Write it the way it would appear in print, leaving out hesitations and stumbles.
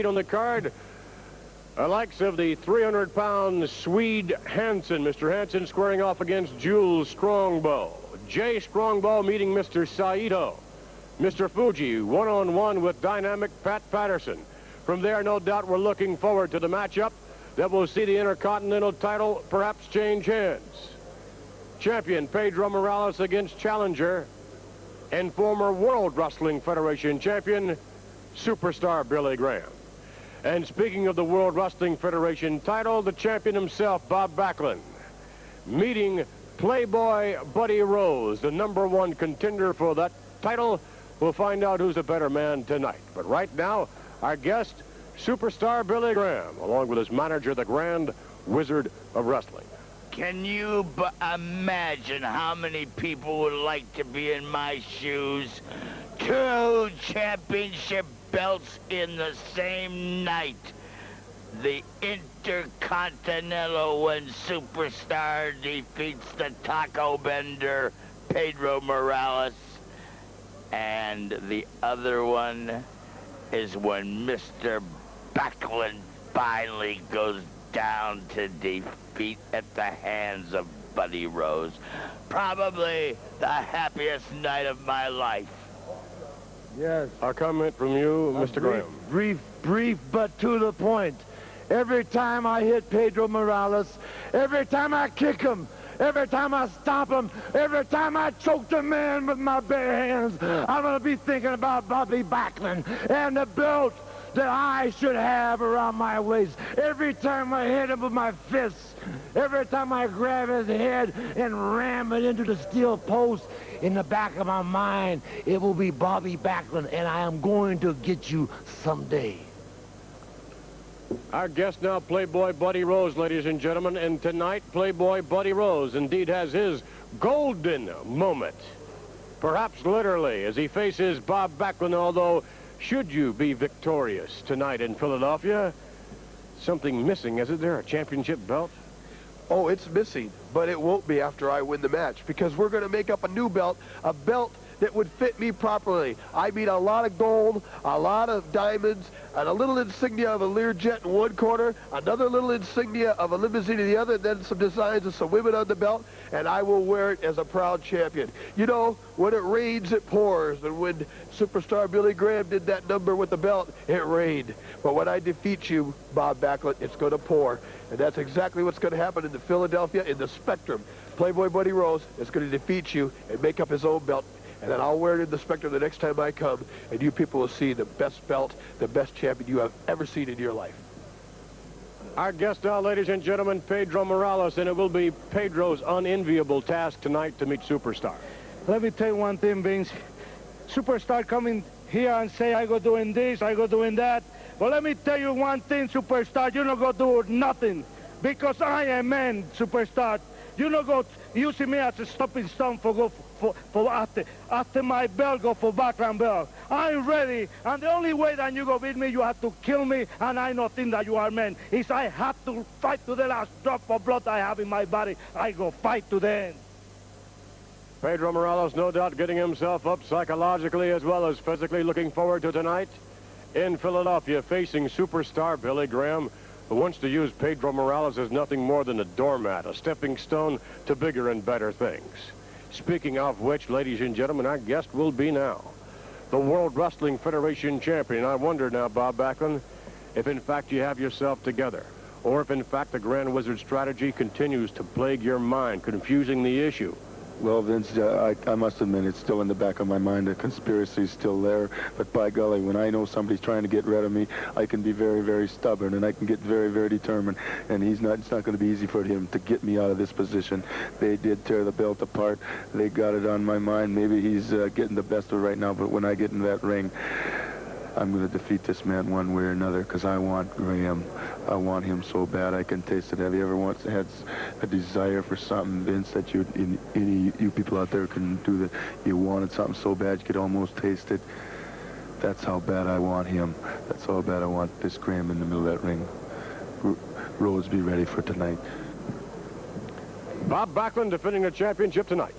On the card, the likes of the 300-pound Swede Hansen. Mr. Hansen squaring off against Jules Strongbow. Jay Strongbow meeting Mr. Saito. Mr. Fuji one-on-one with dynamic Pat Patterson. From there, no doubt we're looking forward to the matchup that will see the Intercontinental title perhaps change hands. Champion Pedro Morales against challenger and former World Wrestling Federation champion, Superstar Billy Graham. And speaking of the World Wrestling Federation title, the champion himself, Bob Backlund, meeting Playboy Buddy Rose, the #1 contender for that title. We'll find out who's a better man tonight. But right now, our guest, Superstar Billy Graham, along with his manager, the Grand Wizard of Wrestling. Can you imagine how many people would like to be in my shoes? 2 championship belts in the same night. The Intercontinental when Superstar defeats the Taco Bender, Pedro Morales. And the other one is when Mr. Backlund finally goes down to defeat at the hands of Buddy Rose. Probably the happiest night of my life. Yes. A comment from you, Mr. Graham. Brief, but to the point. Every time I hit Pedro Morales, every time I kick him, every time I stomp him, every time I choke the man with my bare hands, I'm going to be thinking about Bobby Backlund and the belt that I should have around my waist. Every time I hit him with my fists, every time I grab his head and ram it into the steel post, in the back of my mind, it will be Bobby Backlund, and I am going to get you someday. Our guest now, Playboy Buddy Rose, ladies and gentlemen. And tonight, Playboy Buddy Rose indeed has his golden moment. Perhaps literally, as he faces Bob Backlund, although should you be victorious tonight in Philadelphia, something missing, isn't there? A championship belt? Oh, it's missing, but it won't be after I win the match, because we're going to make up a new belt, a belt that would fit me properly. I mean, a lot of gold, a lot of diamonds, and a little insignia of a Learjet in one corner, another little insignia of a limousine in the other, and then some designs of some women on the belt, and I will wear it as a proud champion. You know, when it rains, it pours, and when Superstar Billy Graham did that number with the belt, it rained. But when I defeat you, Bob Backlund, it's going to pour. And that's exactly what's going to happen in the Philadelphia, in the Spectrum. Playboy Buddy Rose is going to defeat you and make up his own belt. And then I'll wear it in the Spectrum the next time I come, and you people will see the best belt, the best champion you have ever seen in your life. Our guest now, ladies and gentlemen, Pedro Morales, and it will be Pedro's unenviable task tonight to meet Superstar. Let me tell you one thing, Vince. Superstar coming here and say, I go doing this, I go doing that. Well, let me tell you one thing, Superstar. You're not going to do nothing, because I am man, Superstar. You're not going to using me as a stopping stone for after my belt go for background belt. I'm ready, and the only way that you go beat me, you have to kill me, and I don't think that you are man. Is I have to fight to the last drop of blood I have in my body. I go fight to the end. Pedro Morales, no doubt, getting himself up psychologically as well as physically, looking forward to tonight in Philadelphia, facing Superstar Billy Graham, who wants to use Pedro Morales as nothing more than a doormat, a stepping stone to bigger and better things. Speaking of which, ladies and gentlemen, our guest will be now the World Wrestling Federation champion. I wonder now, Bob Backlund, if in fact you have yourself together, or if in fact the Grand Wizard strategy continues to plague your mind, confusing the issue. Well, Vince, I must admit, it's still in the back of my mind. The conspiracy is still there. But by golly, when I know somebody's trying to get rid of me, I can be very, very stubborn, and I can get very, very determined. And it's not going to be easy for him to get me out of this position. They did tear the belt apart. They got it on my mind. Maybe he's getting the best of it right now, but when I get in that ring, I'm going to defeat this man one way or another, because I want Graham. I want him so bad. I can taste it. Have you ever once had a desire for something, Vince, that you people out there can do that? You wanted something so bad you could almost taste it. That's how bad I want him. That's how bad I want this Graham in the middle of that ring. Rose, be ready for tonight. Bob Backlund defending the championship tonight.